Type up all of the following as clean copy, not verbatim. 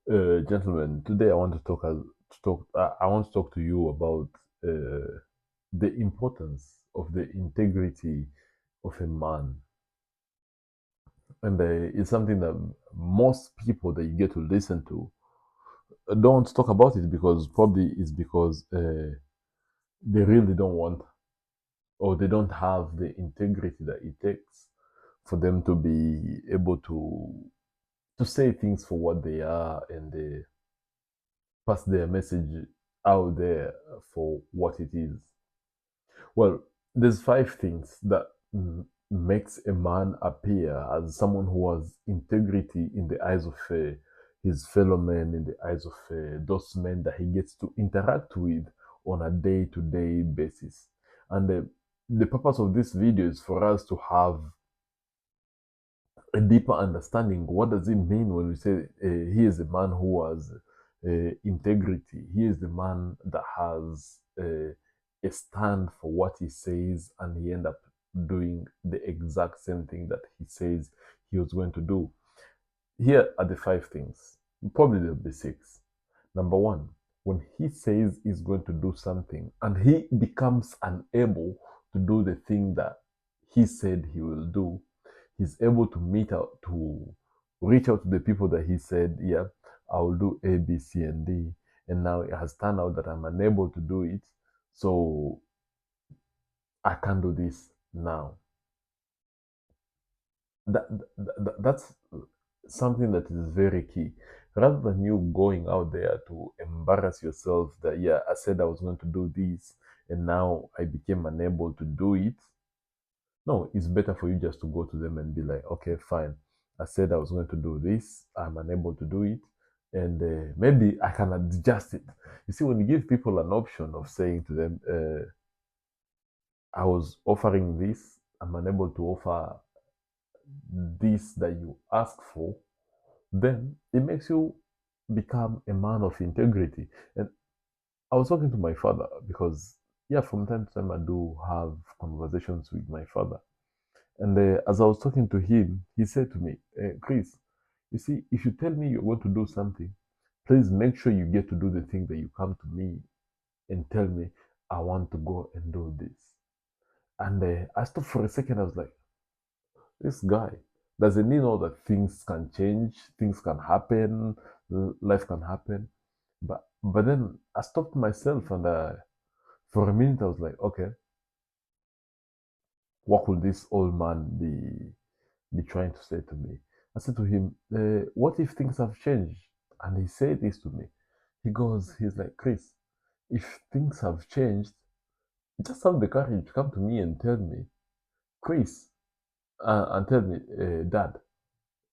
Gentlemen, today I want to I want to talk to you about the importance of the integrity of a man, and it's something that most people that you get to listen to don't talk about it because probably it's because they really don't want or they don't have the integrity that it takes for them to be able to say things for what they are and pass their message out there for what it is. Well, there's five things that makes a man appear as someone who has integrity in the eyes of his fellow men, in the eyes of those men that he gets to interact with on a day-to-day basis. And the purpose of this video is for us to have a deeper understanding. What does it mean when we say he is a man who has integrity? He is the man that has a stand for what he says, and he end up doing the exact same thing that he says he was going to do. Here are the five things. Probably there'll be six. Number one, when he says he's going to do something and he becomes unable to do the thing that he said he will do, he's able to reach out to the people that he said, yeah, I will do A, B, C, and D. And now it has turned out that I'm unable to do it. So I can't do this now. That's something that is very key. Rather than you going out there to embarrass yourself that, yeah, I said I was going to do this and now I became unable to do it. No, it's better for you just to go to them and be like, okay, fine. I said I was going to do this. I'm unable to do it. And maybe I can adjust it. You see, when you give people an option of saying to them, I was offering this, I'm unable to offer this that you ask for, then it makes you become a man of integrity. And I was talking to my father because, yeah, from time to time I do have conversations with my father. And as I was talking to him, he said to me, Chris, you see, if you tell me you're going to do something, please make sure you get to do the thing that you come to me and tell me, I want to go and do this. And I stopped for a second. I was like, this guy, doesn't he know that things can change, things can happen, life can happen? But then I stopped myself and for a minute I was like, okay, what could this old man be trying to say to me? I said to him, what if things have changed? And he said this to me. He's like, Chris, if things have changed, just have the courage to come to me and tell me, Chris, and tell me, Dad,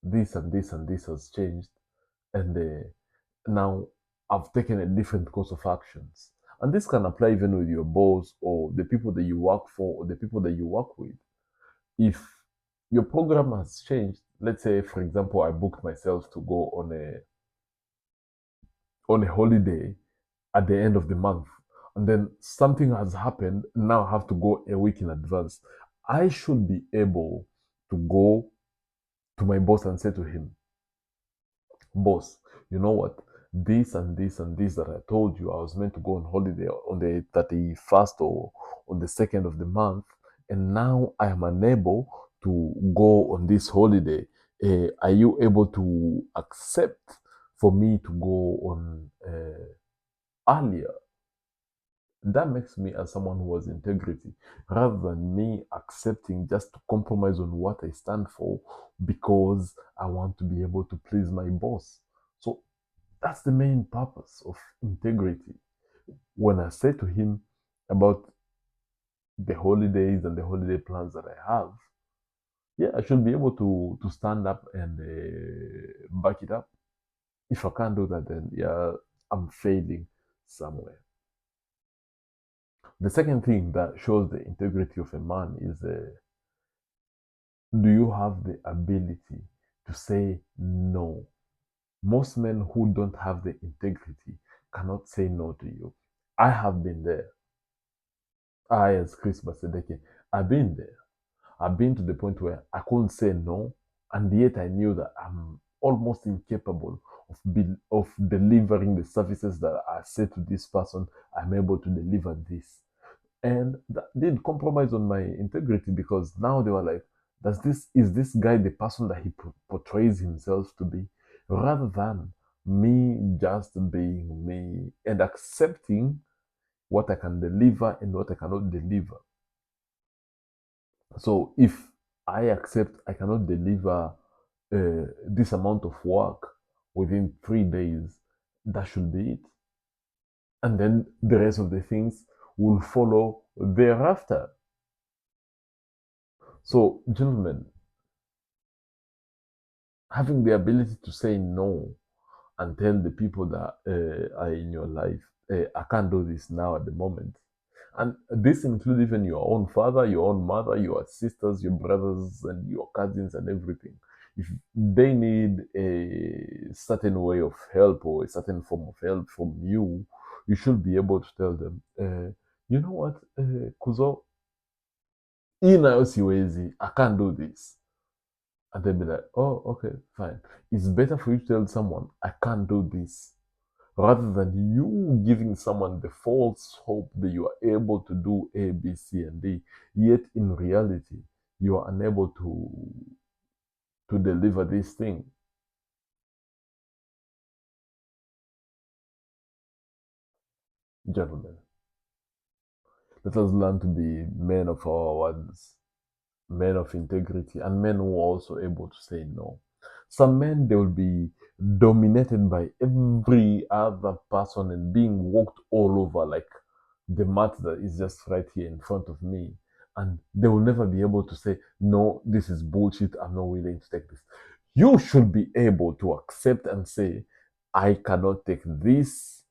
this and this and this has changed, and now I've taken a different course of actions. And this can apply even with your boss or the people that you work for or the people that you work with. If your program has changed, let's say, for example, I booked myself to go on a holiday at the end of the month, and then something has happened, now I have to go a week in advance. I should be able to go to my boss and say to him, boss, you know what? This and this and this that I told you, I was meant to go on holiday on the 31st or on the 2nd of the month, and now I am unable to go on this holiday. Are you able to accept for me to go on earlier? That makes me as someone who has integrity rather than me accepting just to compromise on what I stand for because I want to be able to please my boss. So that's the main purpose of integrity. When I say to him about the holidays and the holiday plans that I have, yeah, I should be able to stand up and back it up. If I can't do that, then yeah, I'm failing somewhere. The second thing that shows the integrity of a man is do you have the ability to say no? Most men who don't have the integrity cannot say no to you. I have been there. I, as Chris Basedeke, I've been there. I've been to the point where I couldn't say no, and yet I knew that almost incapable of delivering the services that I said to this person, I'm able to deliver this. And that did compromise on my integrity because now they were like, does this is this guy the person that he portrays himself to be? Rather than me just being me and accepting what I can deliver and what I cannot deliver. So if I accept I cannot deliver this amount of work within 3 days, that should be it. And then the rest of the things will follow thereafter. So, gentlemen, having the ability to say no and tell the people that are in your life, I can't do this now at the moment. And this includes even your own father, your own mother, your sisters, your brothers, and your cousins, and everything. If they need a certain way of help or a certain form of help from you, you should be able to tell them, you know what, Kuzo, hii nayo siwezi, I can't do this. And they'll be like, oh, okay, fine. It's better for you to tell someone, I can't do this, rather than you giving someone the false hope that you are able to do A, B, C, and D, yet in reality, you are unable to deliver this thing. Gentlemen, let us learn to be men of our words, men of integrity, and men who are also able to say no. Some men, they will be dominated by every other person and being walked all over like the mat that is just right here in front of me. And they will never be able to say, no, this is bullshit. I'm not willing to take this. You should be able to accept and say, I cannot take this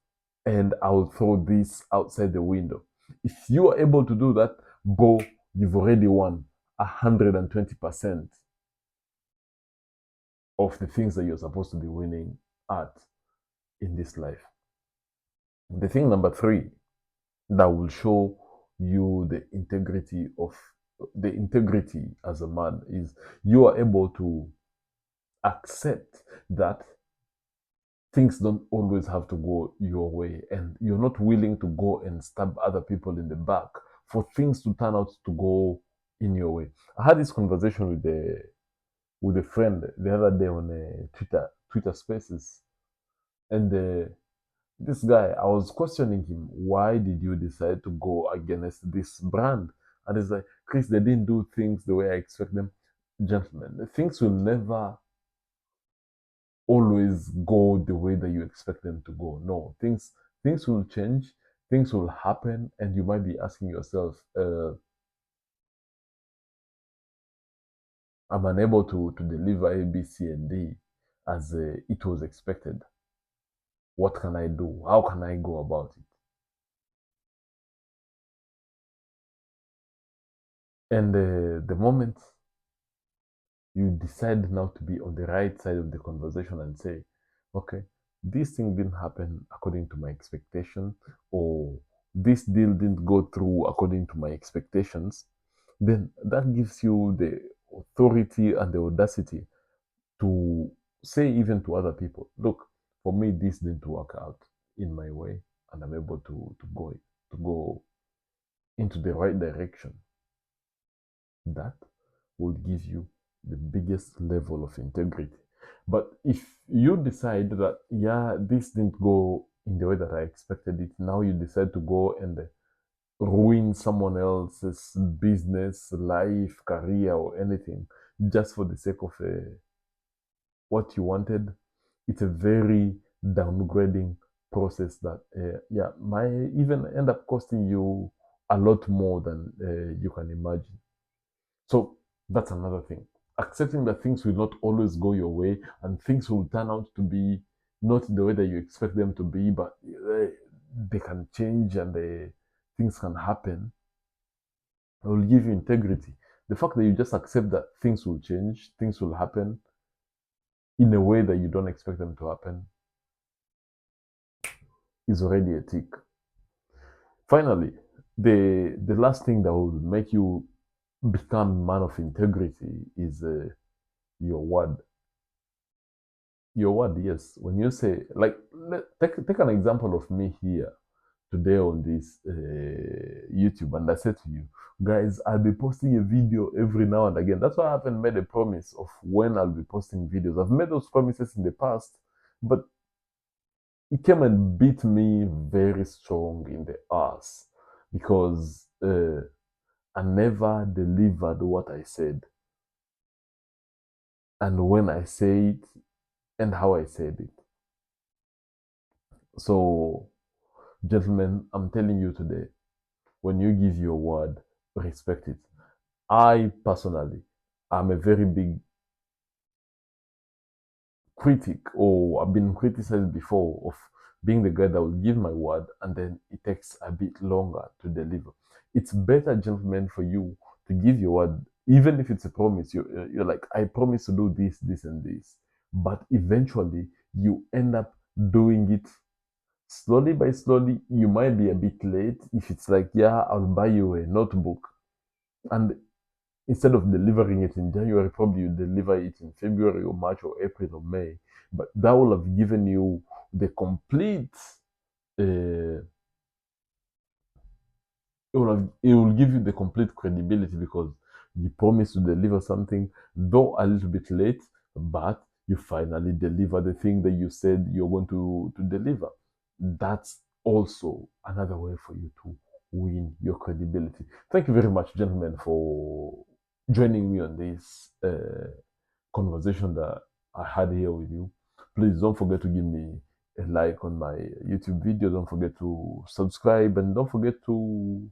and I'll throw this outside the window. If you are able to do that, bro, you've already won 120% of the things that you're supposed to be winning at in this life. The thing number three that will show you the integrity as a man is you are able to accept that things don't always have to go your way and you're not willing to go and stab other people in the back for things to turn out to go in your way. I had this conversation with a friend the other day on Twitter Spaces, and this guy, I was questioning him, why did you decide to go against this brand? And he's like, Chris, they didn't do things the way I expect them. Gentlemen, things will never always go the way that you expect them to go. No, things will change, things will happen, and you might be asking yourself, I'm unable to deliver A, B, C, and D as it was expected. What can I do? How can I go about it? And the moment you decide now to be on the right side of the conversation and say, okay, this thing didn't happen according to my expectation, or this deal didn't go through according to my expectations, then that gives you the authority and the audacity to say even to other people, look, for me this didn't work out in my way, and I'm able to go into the right direction. That will give you the biggest level of integrity. But if you decide that, yeah, this didn't go in the way that I expected it, now you decide to go and ruin someone else's business, life, career, or anything just for the sake of what you wanted, it's a very downgrading process that, yeah, might even end up costing you a lot more than you can imagine. So that's another thing. Accepting that things will not always go your way and things will turn out to be not the way that you expect them to be, but they can change and things can happen. It will give you integrity. The fact that you just accept that things will change, things will happen in a way that you don't expect them to happen is already a tick. Finally, the last thing that will make you become man of integrity is your word. Your word, yes. When you say, like, take an example of me here today on this YouTube, and I said to you, guys, I'll be posting a video every now and again. That's why I haven't made a promise of when I'll be posting videos. I've made those promises in the past, but it came and beat me very strong in the ass because I never delivered what I said, and when I say it, and how I said it. So, gentlemen, I'm telling you today, when you give your word, respect it. I personally, I'm a very big critic, or I've been criticized before of being the guy that will give my word and then it takes a bit longer to deliver. It's better, gentlemen, for you to give your word, even if it's a promise. You're like, I promise to do this, this, and this, but eventually you end up doing it slowly by slowly. You might be a bit late. If it's like, yeah, I'll buy you a notebook, and instead of delivering it in January, probably you deliver it in February or March or April or May. But that will have given you the complete. Uh, it will give you the complete credibility because you promised to deliver something, though a little bit late, but you finally deliver the thing that you said you're going to deliver. That's also another way for you to win your credibility. Thank you very much, gentlemen, for joining me on this conversation that I had here with you. Please don't forget to give me a like on my YouTube video. Don't forget to subscribe, and don't forget to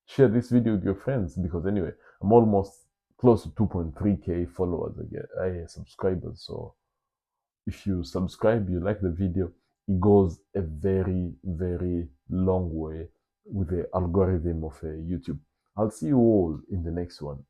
share this video with your friends, because anyway, I'm almost close to 2.3k followers again, subscribers. So if you subscribe, you like the video, it goes a very, very long way with the algorithm of YouTube. I'll see you all in the next one.